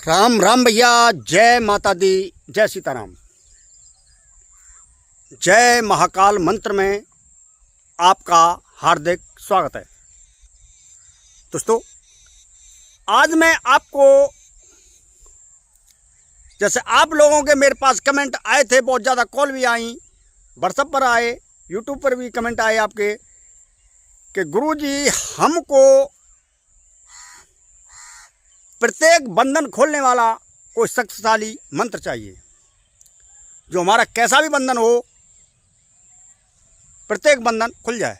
राम राम भैया। जय माता दी, जय सीताराम। जय महाकाल मंत्र में आपका हार्दिक स्वागत है। दोस्तों, आज मैं आपको, जैसे आप लोगों के मेरे पास कमेंट आए थे, बहुत ज़्यादा कॉल भी आई, व्हाट्सएप पर आए, यूट्यूब पर भी कमेंट आए आपके कि गुरुजी हमको प्रत्येक बंधन खोलने वाला कोई शक्तिशाली मंत्र चाहिए, जो हमारा कैसा भी बंधन हो प्रत्येक बंधन खुल जाए।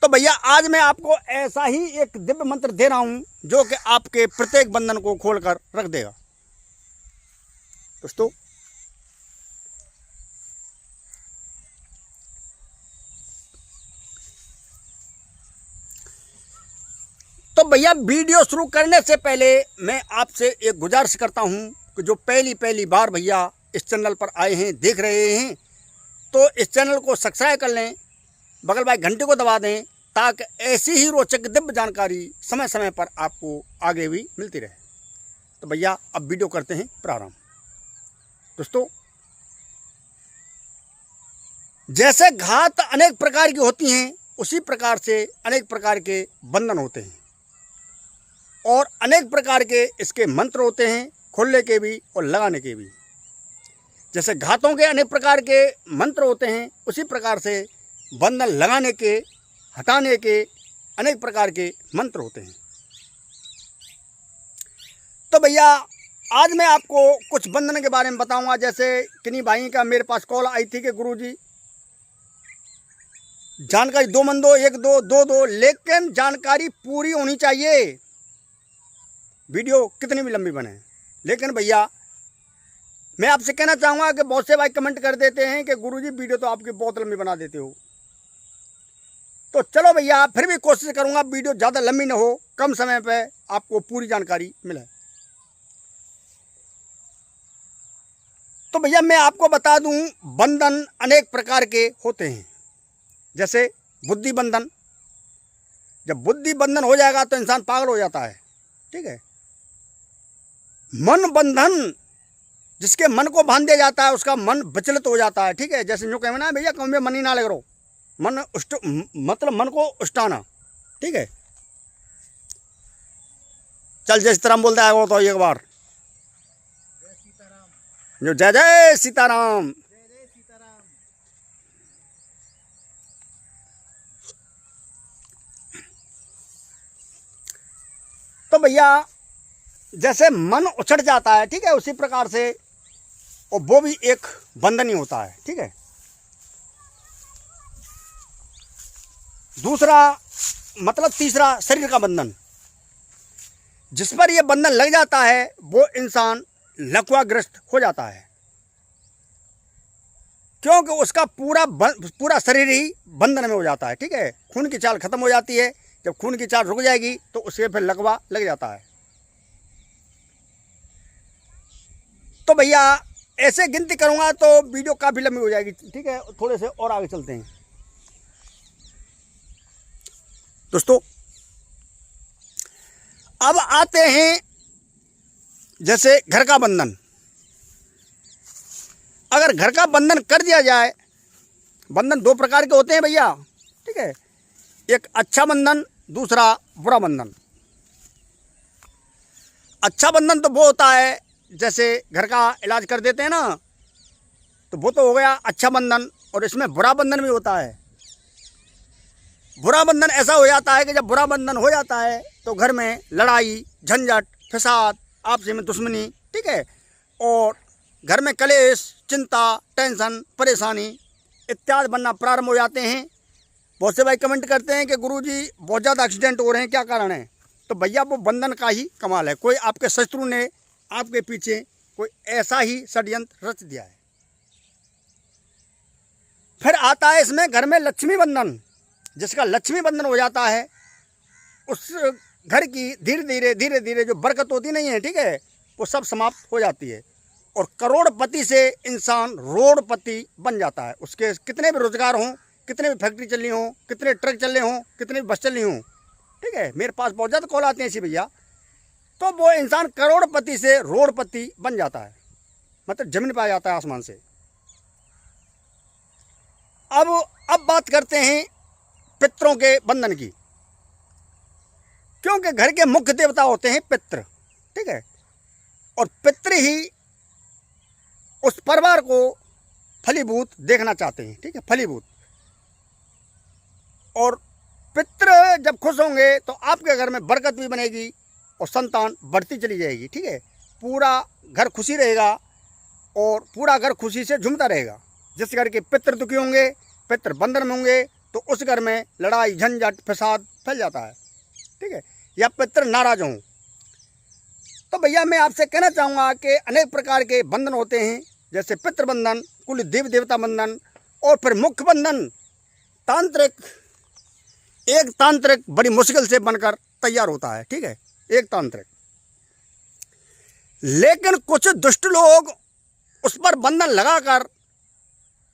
तो भैया आज मैं आपको ऐसा ही एक दिव्य मंत्र दे रहा हूं जो कि आपके प्रत्येक बंधन को खोलकर रख देगा। दोस्तों, तो भैया वीडियो शुरू करने से पहले मैं आपसे एक गुजारिश करता हूं कि जो पहली बार भैया इस चैनल पर आए हैं, देख रहे हैं, तो इस चैनल को सब्सक्राइब कर लें, बगल वाली घंटे को दबा दें, ताकि ऐसी ही रोचक दिव्य जानकारी समय समय पर आपको आगे भी मिलती रहे। तो भैया अब वीडियो करते हैं प्रारंभ। दोस्तों, जैसे घात अनेक प्रकार की होती हैं, उसी प्रकार से अनेक प्रकार के बंधन होते हैं और अनेक प्रकार के इसके मंत्र होते हैं, खोलने के भी और लगाने के भी। जैसे घातों के अनेक प्रकार के मंत्र होते हैं, उसी प्रकार से बंधन लगाने के, हटाने के अनेक प्रकार के मंत्र होते हैं। तो भैया आज मैं आपको कुछ बंधन के बारे में बताऊंगा। जैसे किन्हीं भाई का मेरे पास कॉल आई थी कि गुरुजी जानकारी दो मन दो, एक दो, दो दो, लेकिन जानकारी पूरी होनी चाहिए, वीडियो कितनी भी लंबी बने। लेकिन भैया मैं आपसे कहना चाहूँगा कि बहुत से भाई कमेंट कर देते हैं कि गुरुजी वीडियो तो आपकी बहुत लंबी बना देते हो। तो चलो भैया फिर भी कोशिश करूँगा वीडियो ज़्यादा लंबी ना हो, कम समय पे आपको पूरी जानकारी मिले। तो भैया मैं आपको बता दूं, बंधन अनेक प्रकार के होते हैं। जैसे बुद्धि बंधन, जब बुद्धि बंधन हो जाएगा तो इंसान पागल हो जाता है, ठीक है। मन बंधन, जिसके मन को बांध दिया जाता है उसका मन विचलित हो जाता है, ठीक है। जैसे जो कहना है भैया कम में मन ही ना लग रहा, मन मतलब मन को उष्टाना, ठीक है। चल जय सीताराम बोलता है वो तो एक बार, जो जय जय सीताराम। तो भैया जैसे मन उछट जाता है, ठीक है, उसी प्रकार से और वो भी एक बंधन ही होता है, ठीक है। दूसरा मतलब तीसरा शरीर का बंधन, जिस पर यह बंधन लग जाता है वो इंसान लकवाग्रस्त हो जाता है, क्योंकि उसका पूरा शरीर ही बंधन में हो जाता है, ठीक है। खून की चाल खत्म हो जाती है, जब खून की चाल रुक जाएगी तो उसे फिर लकवा लग जाता है। तो भैया ऐसे गिनती करूंगा तो वीडियो काफ़ी लंबी हो जाएगी, ठीक है। थोड़े से और आगे चलते हैं। दोस्तों, अब आते हैं जैसे घर का बंधन। अगर घर का बंधन कर दिया जाए, बंधन दो प्रकार के होते हैं भैया, ठीक है। एक अच्छा बंधन, दूसरा बुरा बंधन। अच्छा बंधन तो वो होता है जैसे घर का इलाज कर देते हैं ना, तो वो तो हो गया अच्छा बंधन। और इसमें बुरा बंधन भी होता है। बुरा बंधन ऐसा हो जाता है कि जब बुरा बंधन हो जाता है तो घर में लड़ाई, झंझट, फसाद, आपसी में दुश्मनी, ठीक है, और घर में कलेश, चिंता, टेंशन, परेशानी इत्यादि बनना प्रारंभ हो जाते हैं। बहुत से भाई कमेंट करते हैं कि गुरुजी बहुत ज़्यादा एक्सीडेंट हो रहे हैं, क्या कारण है। तो भैया वो बंधन का ही कमाल है। कोई आपके शत्रु ने आपके पीछे कोई ऐसा ही षड्यंत्र रच दिया है। फिर आता है इसमें घर में लक्ष्मी बंधन। जिसका लक्ष्मी बंधन हो जाता है उस घर की धीरे धीरे जो बरकत होती नहीं है, ठीक है, वो सब समाप्त हो जाती है और करोड़पति से इंसान रोडपति बन जाता है। उसके कितने भी रोजगार हों, कितने भी फैक्ट्री चल रही हों, कितने ट्रक चल रहे हों, कितने भी बस चल रही हों, ठीक है। मेरे पास बहुत ज़्यादा कॉल आते हैं ऐसी भैया तो वो इंसान करोड़पति से रोड़पति बन जाता है, मतलब जमीन पे आ जाता है आसमान से। अब बात करते हैं पितरों के बंधन की, क्योंकि घर के मुख्य देवता होते हैं पितृ, ठीक है। और पितृ ही उस परिवार को फलीभूत देखना चाहते हैं, ठीक है, फलीभूत। और पितृ जब खुश होंगे तो आपके घर में बरकत भी बनेगी और संतान बढ़ती चली जाएगी, ठीक है। पूरा घर खुशी रहेगा और पूरा घर खुशी से झूमता रहेगा। जिस घर के पितृ दुखी होंगे, पितृ बंधन में होंगे, तो उस घर में लड़ाई झंझट फसाद फैल जाता है, ठीक है, या पितृ नाराज हों। तो भैया मैं आपसे कहना चाहूँगा कि अनेक प्रकार के बंधन होते हैं, जैसे पितृ बंधन, कुल देव देवता बंधन, और फिर मुख्य बंधन तांत्रिक। एक तांत्रिक बड़ी मुश्किल से बनकर तैयार होता है, ठीक है, एक तांत्रिक। लेकिन कुछ दुष्ट लोग उस पर बंधन लगाकर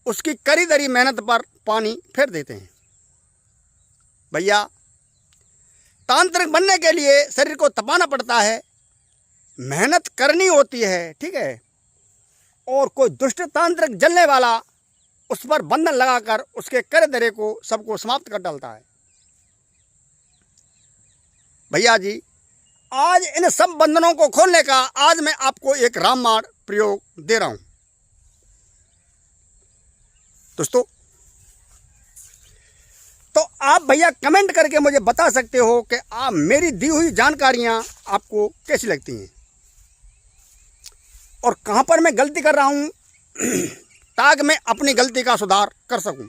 उसकी कड़ी दरी मेहनत पर पानी फेर देते हैं। भैया तांत्रिक बनने के लिए शरीर को तपाना पड़ता है, मेहनत करनी होती है, ठीक है। और कोई दुष्ट तांत्रिक जलने वाला उस पर बंधन लगाकर उसके कड़े दरे को सबको समाप्त कर डालता है। भैया जी आज इन सब बंधनों को खोलने का आज मैं आपको एक रामबाण प्रयोग दे रहा हूं। दोस्तों तो आप भैया कमेंट करके मुझे बता सकते हो कि आप मेरी दी हुई जानकारियां आपको कैसी लगती हैं और कहां पर मैं गलती कर रहा हूं ताकि मैं अपनी गलती का सुधार कर सकूं।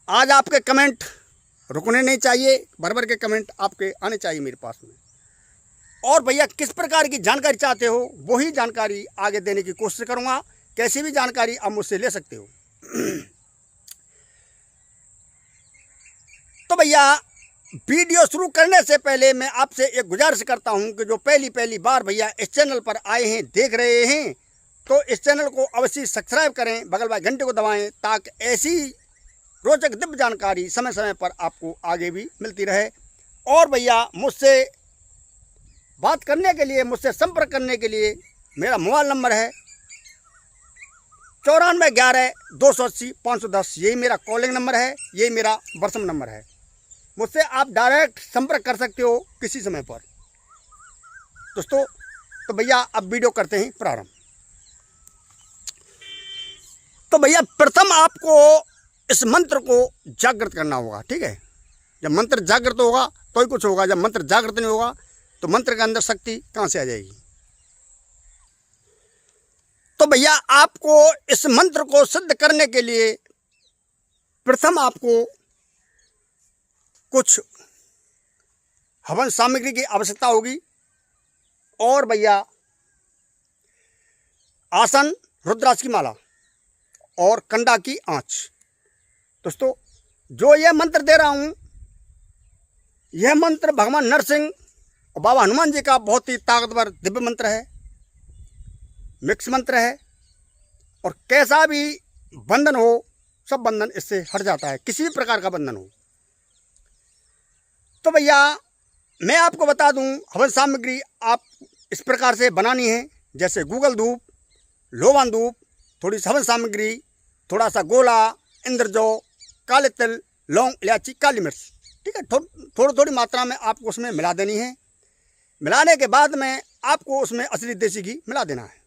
आज आपके कमेंट रुकने नहीं चाहिए, भर के कमेंट आपके आने चाहिए मेरे पास में। और भैया किस प्रकार की जानकारी चाहते हो वही जानकारी आगे देने की कोशिश करूंगा। कैसी भी जानकारी आप मुझसे ले सकते हो। तो भैया वीडियो शुरू करने से पहले मैं आपसे एक गुजारिश करता हूं कि जो पहली बार भैया इस चैनल पर आए हैं, देख रहे हैं, तो इस चैनल को अवश्य सब्सक्राइब करें, बगल वाले घंटे को दबाएं, ताकि ऐसी रोचक दिव्य जानकारी समय समय पर आपको आगे भी मिलती रहे। और भैया मुझसे बात करने के लिए, मुझसे संपर्क करने के लिए मेरा मोबाइल नंबर है 9411-280-510। यही मेरा कॉलिंग नंबर है, यही मेरा व्हाट्सएप नंबर है। मुझसे आप डायरेक्ट संपर्क कर सकते हो किसी समय पर। दोस्तों तो भैया अब वीडियो करते हैं प्रारंभ। तो भैया प्रथम आपको इस मंत्र को जागृत करना होगा, ठीक है। जब मंत्र जागृत होगा तो ही कुछ होगा, जब मंत्र जागृत नहीं होगा तो मंत्र के अंदर शक्ति कहां से आ जाएगी। तो भैया आपको इस मंत्र को सिद्ध करने के लिए प्रथम आपको कुछ हवन सामग्री की आवश्यकता होगी। और भैया आसन, रुद्राक्ष की माला और कंडा की आंच। दोस्तों जो यह मंत्र दे रहा हूं, यह मंत्र भगवान नरसिंह और बाबा हनुमान जी का बहुत ही ताकतवर दिव्य मंत्र है, मिक्स मंत्र है। और कैसा भी बंधन हो, सब बंधन इससे हट जाता है, किसी भी प्रकार का बंधन हो। तो भैया मैं आपको बता दूं, हवन सामग्री आप इस प्रकार से बनानी है, जैसे गूगल धूप, लोबान धूप, थोड़ी सी हवन सामग्री, थोड़ा सा गोला, इंद्रजौ, काले तिल, लौंग, इलायची, काली मिर्च, ठीक है। थोड़ी थोड़ी मात्रा में आपको उसमें मिला देनी है। मिलाने के बाद में आपको उसमें असली देसी घी मिला देना है।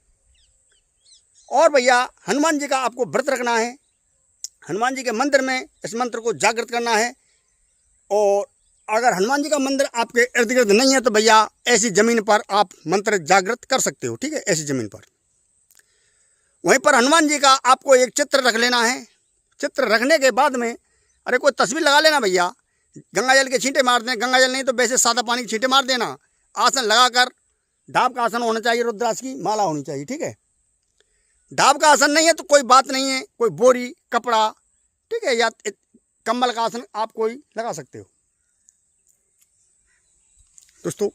और भैया हनुमान जी का आपको व्रत रखना है, हनुमान जी के मंदिर में इस मंत्र को जागृत करना है। और अगर हनुमान जी का मंदिर आपके इर्द गिर्द नहीं है तो भैया ऐसी ज़मीन पर आप मंत्र जागृत कर सकते हो, ठीक है, ऐसी ज़मीन पर। वहीं पर हनुमान जी का आपको एक चित्र रख लेना है। चित्र रखने के बाद में अरे कोई तस्वीर लगा लेना भैया, गंगा जल के छींटे मार दें, गंगा जल नहीं तो वैसे सादा पानी के छींटे मार देना। आसन लगाकर ढाब का आसन होना चाहिए, रुद्राक्ष की माला होनी चाहिए, ठीक है। ढाब का आसन नहीं है तो कोई बात नहीं है, कोई बोरी, कपड़ा, ठीक है, या कम्बल का आसन आप कोई लगा सकते हो। दोस्तों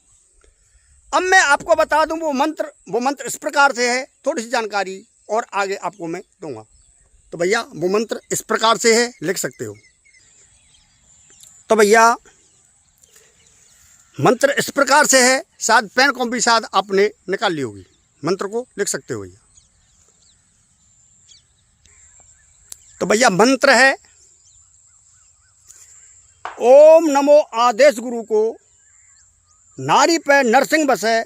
अब मैं आपको बता दूं वो मंत्र इस प्रकार से है, थोड़ी सी जानकारी और आगे आपको मैं दूंगा। तो भैया वो मंत्र इस प्रकार से है, लिख सकते हो। तो भैया मंत्र इस प्रकार से है, शायद पेन कॉपी शायद आपने निकाल ली होगी, मंत्र को लिख सकते हो भैया। तो भैया मंत्र है ओम नमो आदेश गुरु को, नारी पे नरसिंह बसे,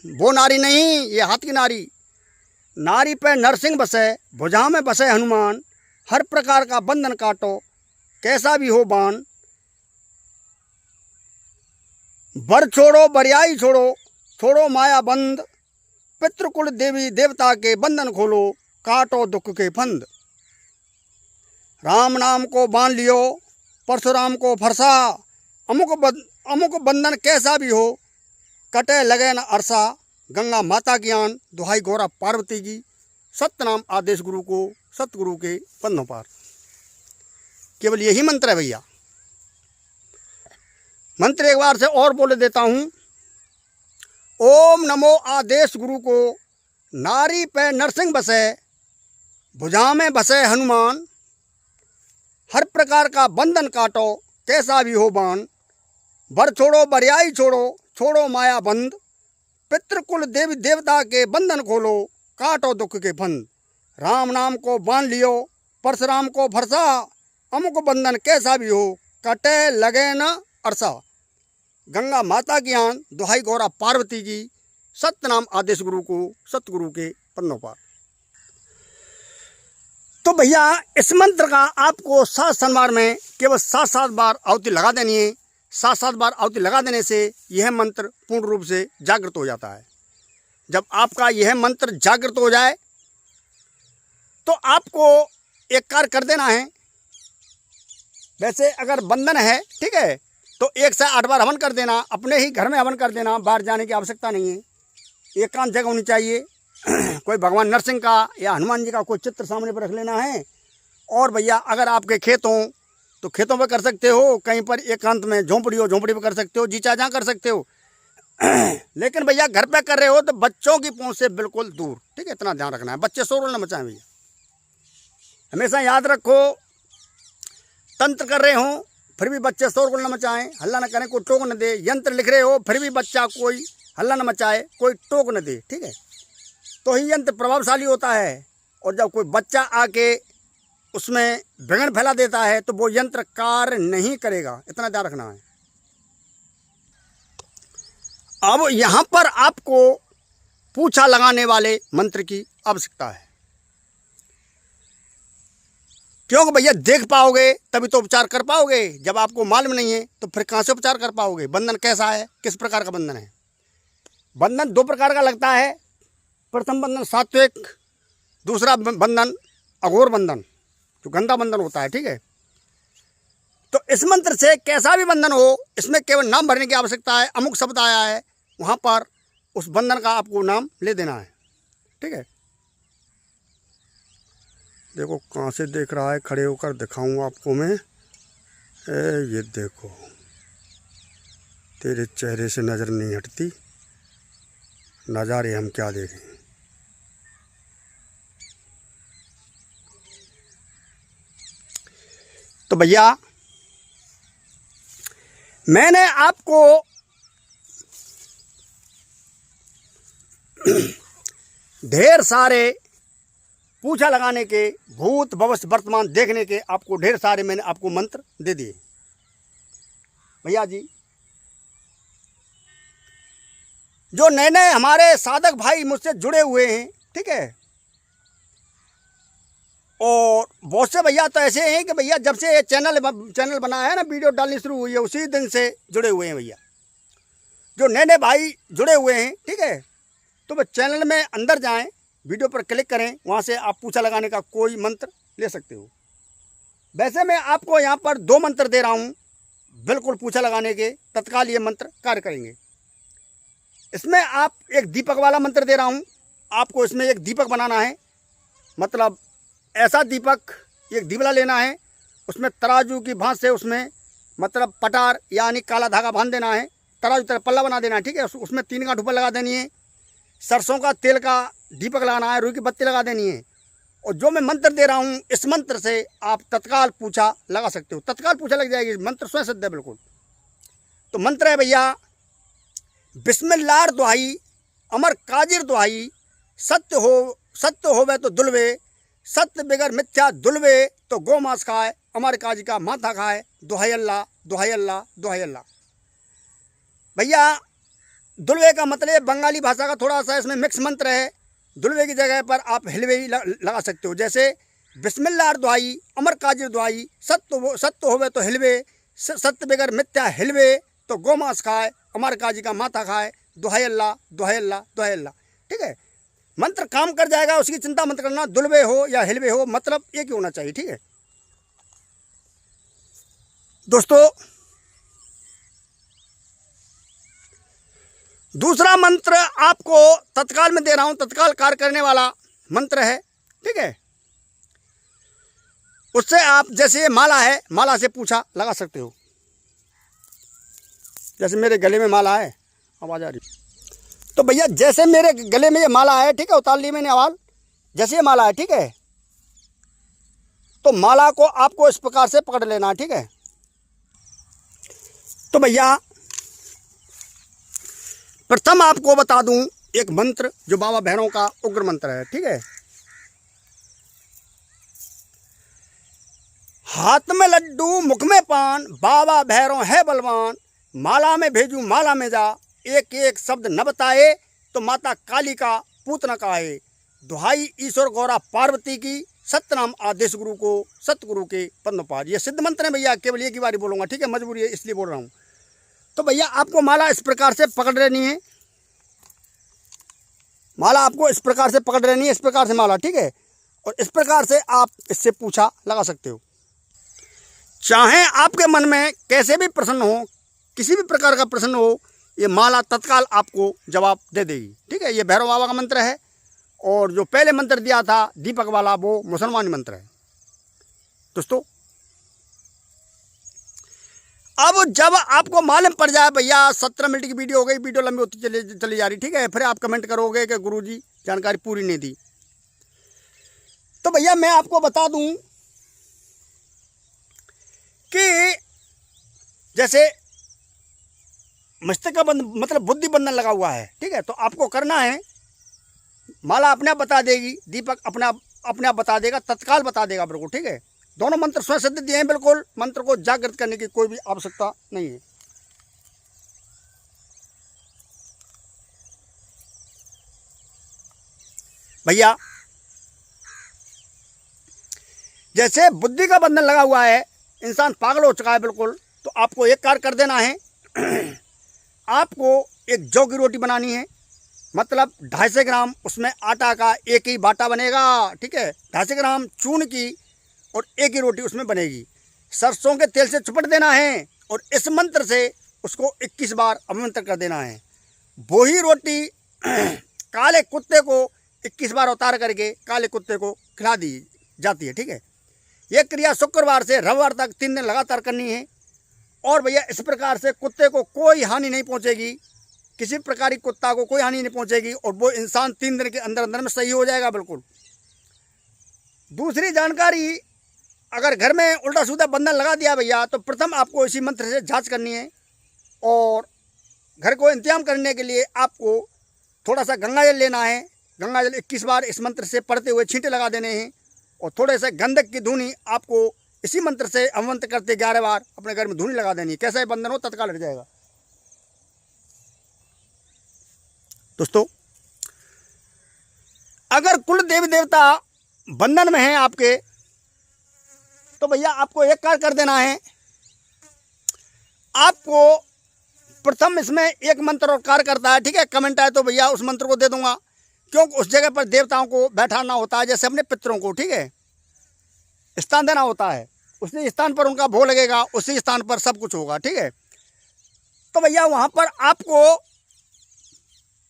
वो नारी नहीं, ये हाथ की नारी, नारी पे नरसिंह बसे, भुजा में बसे हनुमान, हर प्रकार का बंधन काटो, कैसा भी हो बान, बर छोड़ो बरियाई छोड़ो, छोड़ो माया बंद, पितृकुल देवी देवता के बंधन खोलो, काटो दुख के फंद, राम नाम को बांध लियो, परशुराम को फरसा, अमुक बंधन कैसा भी हो, कटे लगे न अरसा, गंगा माता की आन, दुहाई गौरा पार्वती की, सत्यनाम आदेश गुरु को, सतगुरु के बंधों पार। केवल यही मंत्र है भैया। मंत्र एक बार से और बोले देता हूं। ओम नमो आदेश गुरु को, नारी पे नरसिंह बसे, भुजा में बसे हनुमान, हर प्रकार का बंधन काटो, कैसा भी हो बान, बर छोड़ो बरियाई छोड़ो, छोड़ो माया बंद, पितृकुल देवी देवता के बंधन खोलो, काटो दुख के फंद, राम नाम को बांध लियो, परशुराम को फरसा, अमुक बंधन कैसा भी हो, कटे लगे न अरसा, गंगा माता की आन, दुहाई गौरा पार्वती की, सत्यनाम आदेश गुरु को, सतगुरु के पन्नों पार। तो भैया इस मंत्र का आपको 7 शनिवार में केवल 7 बार आहुति लगा देनी है। 7 बार आहुति लगा देने से यह मंत्र पूर्ण रूप से जागृत हो जाता है। जब आपका यह मंत्र जागृत हो जाए तो आपको एक कार्य कर देना है। वैसे अगर बंधन है, ठीक है, तो 1 से 8 बार हवन कर देना, अपने ही घर में हवन कर देना, बाहर जाने की आवश्यकता नहीं है। एकांत जगह होनी चाहिए। कोई भगवान नरसिंह का या हनुमान जी का कोई चित्र सामने पर रख लेना है। और भैया अगर आपके खेत हों तो खेतों पे कर सकते हो, कहीं पर एकांत में झोंपड़ी हो झोंपड़ी पे कर सकते हो, जी चाहे जहाँ कर सकते हो। लेकिन भैया घर पे कर रहे हो तो बच्चों की पहुँच से बिल्कुल दूर, ठीक है, इतना ध्यान रखना है। बच्चे शोर न मचाएं भैया। हमेशा याद रखो, तंत्र कर रहे हो फिर भी बच्चे शोर न मचाएं, हल्ला न करें, कोई टोक न दे। यंत्र लिख रहे हो फिर भी बच्चा कोई हल्ला न मचाए, कोई टोक न दे, ठीक है, तो ही यंत्र प्रभावशाली होता है। और जब कोई बच्चा आके उसमें विघ्न फैला देता है तो वो यंत्र कार्य नहीं करेगा, इतना ध्यान रखना है। अब यहां पर आपको पूछा लगाने वाले मंत्र की आवश्यकता है, क्योंकि भैया देख पाओगे तभी तो उपचार कर पाओगे। जब आपको मालूम नहीं है तो फिर कहां से उपचार कर पाओगे। बंधन कैसा है, किस प्रकार का बंधन है। बंधन 2 प्रकार का लगता है। प्रथम बंधन सात्विक, दूसरा बंधन अघोर बंधन, जो गंदा बंधन होता है, ठीक है। तो इस मंत्र से कैसा भी बंधन हो, इसमें केवल नाम भरने की आवश्यकता है। अमुक शब्द आया है, वहाँ पर उस बंधन का आपको नाम ले देना है, ठीक है। देखो कहाँ से देख रहा है, खड़े होकर दिखाऊं आपको मैं। ये देखो, तेरे चेहरे से नज़र नहीं हटती, नज़ारे हम क्या देखें। तो भैया मैंने आपको ढेर सारे पूछा लगाने के, भूत भविष्य वर्तमान देखने के, आपको ढेर सारे मैंने आपको मंत्र दे दिए भैया जी। जो नए नए हमारे साधक भाई मुझसे जुड़े हुए हैं, ठीक है, और बहुत से भैया तो ऐसे हैं कि भैया जब से ये चैनल बना है ना, वीडियो डालनी शुरू हुई है, उसी दिन से जुड़े हुए हैं भैया। जो नए नए भाई जुड़े हुए हैं, ठीक है, तो वह चैनल में अंदर जाएं, वीडियो पर क्लिक करें, वहाँ से आप पूछा लगाने का कोई मंत्र ले सकते हो। वैसे मैं आपको यहाँ पर 2 मंत्र दे रहा हूँ, बिल्कुल पूछा लगाने के, तत्काल ये मंत्र कार्य करेंगे। इसमें आप एक दीपक वाला मंत्र दे रहा हूँ। आपको इसमें एक दीपक बनाना है, मतलब ऐसा दीपक, एक दीवला लेना है, उसमें तराजू की भांज से उसमें मतलब पटार यानी काला धागा बांध देना है, तराजू तरह पल्ला बना देना है, ठीक है। उसमें 3 गांठ ऊपर लगा देनी है, सरसों का तेल का दीपक लगाना है, रुई की बत्ती लगा देनी है। और जो मैं मंत्र दे रहा हूँ, इस मंत्र से आप तत्काल पूछा लगा सकते हो। तत्काल पूछा लग जाएगी, मंत्र स्वयं सिद्ध है बिल्कुल। तो मंत्र है भैया बिस्मिल्लाह दुहाई, अमर काजिर दुहाई, सत्य होवे तो दुलवे, सत्य बिगर मिथ्या दुलवे, तो गौ मांस खाए, अमर काजी का माथा खाए, दुहाई अल्लाह, दुहाई अल्लाह, दुहाई अल्लाह। भैया दुलवे का मतलब बंगाली भाषा का थोड़ा सा इसमें मिक्स मंत्र है। दुलवे की जगह पर आप हिलवे ही लगा सकते हो, जैसे बिस्मिल्लाह दुहाई, अमर काजिर दुहाई, सत्य होवे तो हिलवे, सत्य बिगर मिथ्या हिलवे, तो गौ मांस खाए, अमर काजी का माथा खाए, दुहाई अल्लाह, दुहाई अल्लाह, दुहाई अल्लाह। ठीक है, मंत्र काम कर जाएगा, उसकी चिंता मत करना। दुलवे हो या हिलवे हो, मतलब एक ही होना चाहिए। ठीक है दोस्तों, दूसरा मंत्र आपको तत्काल में दे रहा हूं, तत्काल कार्य करने वाला मंत्र है। ठीक है, उससे आप जैसे माला है, माला से पूछा लगा सकते हो। जैसे मेरे गले में माला है, आवाज आ रही, तो भैया जैसे मेरे गले में ये माला है, ठीक है, उतार ली मैंने आवाज, जैसे ये माला है, ठीक है, तो माला को आपको इस प्रकार से पकड़ लेना। ठीक है, तो भैया प्रथम आपको बता दूं एक मंत्र जो बाबा भैरव का उग्र मंत्र है। ठीक है, हाथ में लड्डू मुख में पान, बाबा भैरव है बलवान, माला में भेजू माला में जा, एक एक शब्द न बताए, तो माता काली का पूत न काहे, दुहाई ईश्वर गौरा पार्वती की, सत्यनाम आदेश गुरु को, सतगुरु के पद्म पाद। ये सिद्ध मंत्र है भैया, केवल एक ही बारी बोलूंगा। ठीक है, मजबूरी है इसलिए बोल रहा हूँ। तो भैया आपको माला इस प्रकार से पकड़ लेनी है, माला आपको इस प्रकार से पकड़ लेनी है, इस प्रकार से माला। ठीक है, और इस प्रकार से आप इससे पूछा लगा सकते हो। चाहे आपके मन में कैसे भी प्रश्न हो, किसी भी प्रकार का प्रश्न हो, ये माला तत्काल आपको जवाब दे देगी। ठीक है, ये भैरव बाबा का मंत्र है, और जो पहले मंत्र दिया था दीपक वाला, वो मुसलमानी मंत्र है। दोस्तों अब जब आपको मालूम पड़ जाए, भैया 17 मिनट की वीडियो हो गई, वीडियो लंबी होती चली जा रही। ठीक है, फिर आप कमेंट करोगे कि गुरुजी जानकारी पूरी नहीं दी। तो भैया मैं आपको बता दूं कि जैसे मस्तिष्क का मतलब बुद्धि बंधन लगा हुआ है। ठीक है, तो आपको करना है, माला अपने आप बता देगी, दीपक अपने आप बता देगा, तत्काल बता देगा बिल्कुल। ठीक है, दोनों मंत्र स्वयं सिद्ध दिए हैं, बिल्कुल मंत्र को जागृत करने की कोई भी आवश्यकता नहीं है। भैया जैसे बुद्धि का बंधन लगा हुआ है, इंसान पागल हो चुका है बिल्कुल, तो आपको एक कार्य कर देना है। आपको एक जौ की रोटी बनानी है, मतलब 250 ग्राम उसमें आटा का एक ही बाटा बनेगा। ठीक है, 250 ग्राम चून की और एक ही रोटी उसमें बनेगी। सरसों के तेल से चुपट देना है, और इस मंत्र से उसको 21 बार अमंत्र कर देना है। वो ही रोटी काले कुत्ते को 21 बार उतार करके काले कुत्ते को खिला दी जाती है। ठीक है, यह क्रिया शुक्रवार से रविवार तक 3 दिन लगातार करनी है। और भैया इस प्रकार से कुत्ते को कोई हानि नहीं पहुंचेगी, किसी प्रकार की कुत्ता को कोई हानि नहीं पहुंचेगी, और वो इंसान 3 दिन के अंदर अंदर में सही हो जाएगा बिल्कुल। दूसरी जानकारी, अगर घर में उल्टा सीधा बंधन लगा दिया भैया, तो प्रथम आपको इसी मंत्र से जांच करनी है, और घर को इंतजाम करने के लिए आपको थोड़ा सा गंगाजल लेना है। गंगाजल 21 बार इस मंत्र से पढ़ते हुए छींटे लगा देने हैं, और थोड़े से गंधक की धूनी आपको इसी मंत्र से अमंत्र करते 11 बार अपने घर में धूनी लगा देनी है। कैसा ही बंधन हो तत्काल हट जाएगा। दोस्तों अगर कुल देवी देवता बंधन में हैं आपके, तो भैया आपको एक कार्य कर देना है। आपको प्रथम इसमें एक मंत्र और कार्य करता है। ठीक है, कमेंट आए तो भैया उस मंत्र को दे दूंगा, क्योंकि उस जगह पर देवताओं को बैठाना होता है, जैसे अपने पितरों को, ठीक है, स्थान देना होता है। उसी स्थान पर उनका भोग लगेगा, उसी स्थान पर सब कुछ होगा। ठीक है, तो भैया वहां पर आपको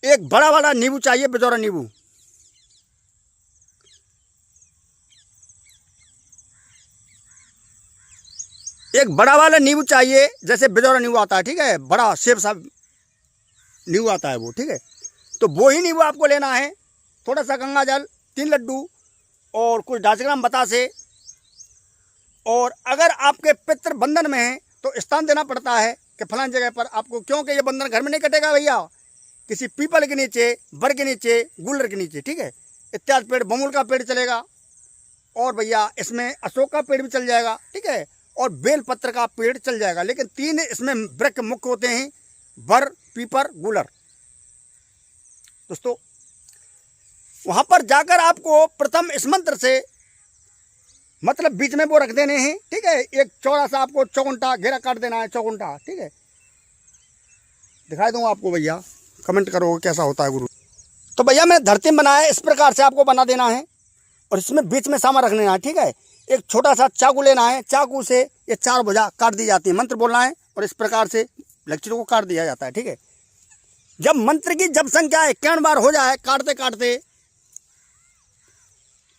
एक बड़ा वाला नींबू चाहिए, बिजौरा नींबू। एक बड़ा वाला नींबू चाहिए, जैसे बिजौरा नींबू आता है। ठीक है, बड़ा सेब सा नींबू आता है वो। ठीक है, तो वो ही नींबू आपको लेना है। थोड़ा सा गंगा जल, 3 लड्डू और कुछ 250 ग्राम बतासे। और अगर आपके पितृ बंधन में हैं तो स्थान देना पड़ता है कि फलान जगह पर आपको, क्योंकि ये बंधन घर में नहीं कटेगा भैया, किसी पीपल के नीचे, बर के नीचे, गुलर के नीचे, ठीक है, इत्यादि पेड़, बमुल का पेड़ चलेगा, और भैया इसमें अशोक का पेड़ भी चल जाएगा, ठीक है, और बेल पत्र का पेड़ चल जाएगा। लेकिन 3 इसमें वृक्ष मुख्य होते हैं, बर, पीपर, गुलर। दोस्तों वहां पर जाकर आपको प्रथम इस मंत्र से मतलब बीच में वो रख देने हैं, ठीक है, एक चौड़ा सा आपको चौगुंटा घेरा काट देना है, चौगुंटा, ठीक है, दिखाई दूंगा आपको भैया, कमेंट करो कैसा होता है गुरु। तो भैया मैंने धरती में बनाया है, इस प्रकार से आपको बना देना है, और इसमें बीच में सामा रख लेना है, ठीक है। एक छोटा सा चाकू लेना है, चाकू से ये 4 भुजा काट दी जाती है, मंत्र बोलना है और इस प्रकार से लकीरों को काट दिया जाता है, ठीक है। जब मंत्र की जब संख्या 51 बार हो जाए काटते काटते,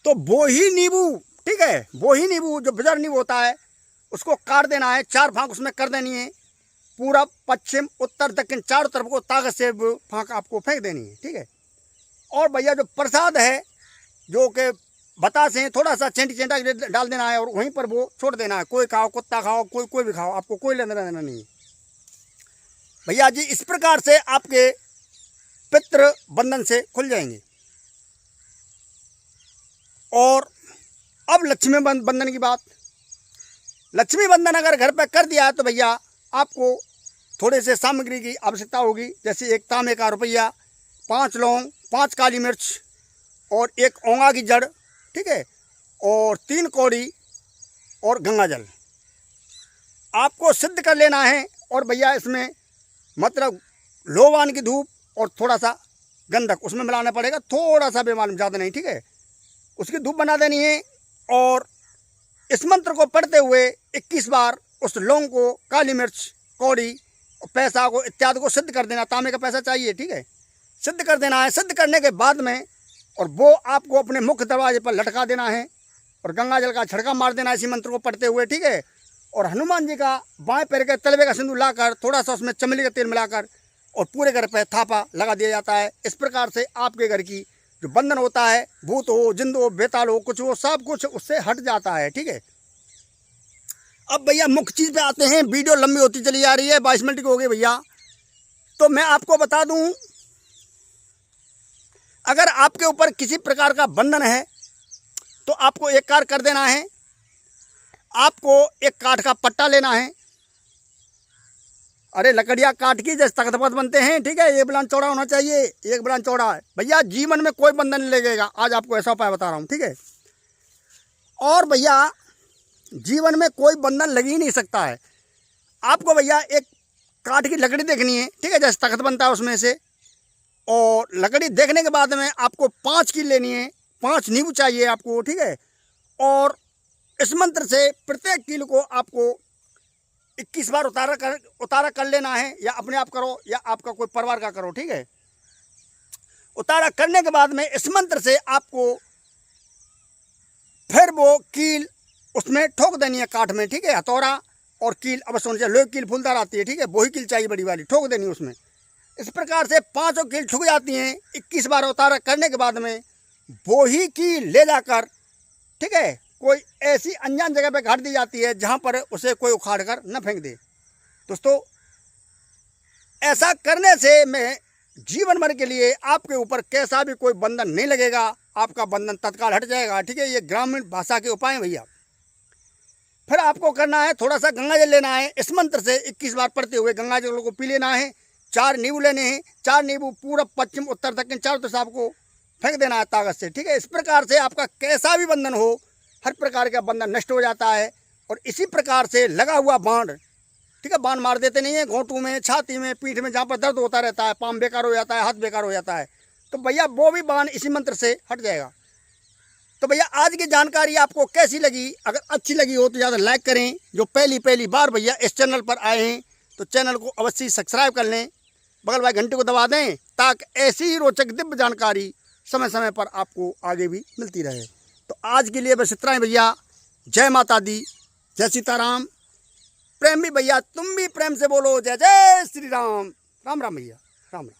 तो वो ही नींबू, ठीक है, वो ही नींबू जो बिजर नींबू होता है उसको काट देना है, 4 फांक उसमें कर देनी है, पूरब, पश्चिम, उत्तर, दक्षिण, चारों तरफ को ताकत से फांक आपको फेंक देनी है, ठीक है। और भैया जो प्रसाद है, जो कि बतासे हैं, थोड़ा सा चेंटी चेंटा डाल देना है और वहीं पर वो छोड़ देना है, कोई खाओ, कुत्ता खाओ, कोई भी खाओ, आपको कोई लेना देना नहीं है भैया जी। इस प्रकार से आपके पितृ बंधन से खुल जाएंगे। और अब लक्ष्मी बंधन की बात। लक्ष्मी बंधन अगर घर पर कर दिया है तो भैया आपको थोड़े से सामग्री की आवश्यकता होगी, जैसे 1 तांबे का रुपया, 5 लौंग, 5 काली मिर्च और 1 ओंगा की जड़, ठीक है, और 3 कौड़ी और गंगा जल आपको सिद्ध कर लेना है। और भैया इसमें मतलब लोबान की धूप और थोड़ा सा गंधक उसमें मिलाना पड़ेगा, थोड़ा सा बेमालूम, ज़्यादा नहीं, ठीक है, उसकी धूप बना देनी है। और इस मंत्र को पढ़ते हुए 21 बार उस लौंग को, काली मिर्च, कौड़ी और पैसा को इत्यादि को सिद्ध कर देना। तांबे का पैसा चाहिए, ठीक है, सिद्ध कर देना है। सिद्ध करने के बाद में और वो आपको अपने मुख्य दरवाजे पर लटका देना है और गंगा जल का छिड़का मार देना है इसी मंत्र को पढ़ते हुए, ठीक है। और हनुमान जी का बाएं पैर के तलवे का सिंदूर लाकर थोड़ा सा उसमें चमेली का तेल मिलाकर और पूरे घर पर थापा लगा दिया जाता है। इस प्रकार से आपके घर की जो बंधन होता है, भूत हो, जिंद हो, बेताल हो, कुछ हो, सब कुछ उससे हट जाता है, ठीक है। अब भैया मुख्य चीज़ पे आते हैं, वीडियो लंबी होती चली जा रही है, 22 मिनट की हो गई भैया। तो मैं आपको बता दूं, अगर आपके ऊपर किसी प्रकार का बंधन है तो आपको एक कार्य कर देना है, आपको एक काठ का पट्टा लेना है। अरे लकड़ियाँ काट की जैसे तख्त बनते हैं, ठीक है, 1 बलान चौड़ा होना चाहिए, 1 बलान चौड़ा है भैया। जीवन में कोई बंधन नहीं लगेगा, आज आपको ऐसा उपाय बता रहा हूँ, ठीक है। और भैया जीवन में कोई बंधन लग ही नहीं सकता है। आपको भैया एक काठ की लकड़ी देखनी है, ठीक है, जैसे तख्त बनता है उसमें से, और लकड़ी देखने के बाद में आपको 5 कील लेनी है, 5 नींबू चाहिए आपको, ठीक है। और इस मंत्र से प्रत्येक कील को आपको 21 बार उतारा कर लेना है, या अपने आप करो या आपका कोई परिवार का करो, ठीक है। उतारा करने के बाद में इस मंत्र से आपको फिर वो कील उसमें ठोक देनी है काठ में, ठीक है। हथौड़ा और कील अवश्य होनी चाहिए, लोहे कील फूलदार आती है, ठीक है, वही कील चाहिए बड़ी वाली, ठोक देनी है उसमें। इस प्रकार से 5 कील ठुक जाती हैं। 21 बार उतारा करने के बाद में वो ही कील ले जाकर, ठीक है, कोई ऐसी अनजान जगह पे गाड़ दी जाती है जहाँ पर उसे कोई उखाड़ कर न फेंक दे। दोस्तों ऐसा करने से मैं जीवन भर के लिए आपके ऊपर कैसा भी कोई बंधन नहीं लगेगा, आपका बंधन तत्काल हट जाएगा, ठीक है। ये ग्रामीण भाषा के उपाय हैं भैया। फिर आपको करना है, थोड़ा सा गंगा जल लेना है, इस मंत्र से 21 बार पढ़ते हुए गंगा जल को पी लेना है। 4 नींबू लेने हैं, 4 नींबू पूरब, पश्चिम, उत्तर, दक्षिण चारों तरफ आपको फेंक देना है ताकत से, ठीक है। इस प्रकार से आपका कैसा भी बंधन हो, हर प्रकार का बंधन नष्ट हो जाता है। और इसी प्रकार से लगा हुआ बाण, ठीक है, बाण मार देते नहीं है घोंटू में, छाती में, पीठ में, जहाँ पर दर्द होता रहता है, पाँव बेकार हो जाता है, हाथ बेकार हो जाता है, तो भैया वो भी बाण इसी मंत्र से हट जाएगा। तो भैया आज की जानकारी आपको कैसी लगी? अगर अच्छी लगी हो तो ज़्यादा लाइक करें। जो पहली बार भैया इस चैनल पर आए हैं तो चैनल को अवश्य सब्सक्राइब कर लें, बगल वाले घंटे को दबा दें ताकि ऐसी ही रोचक दिव्य जानकारी समय समय पर आपको आगे भी मिलती रहे। तो आज के लिए बस इतना ही भैया। जय माता दी, जय सीताराम। प्रेम भी भैया तुम भी प्रेम से बोलो जय जय श्री राम। राम राम भैया, राम राम।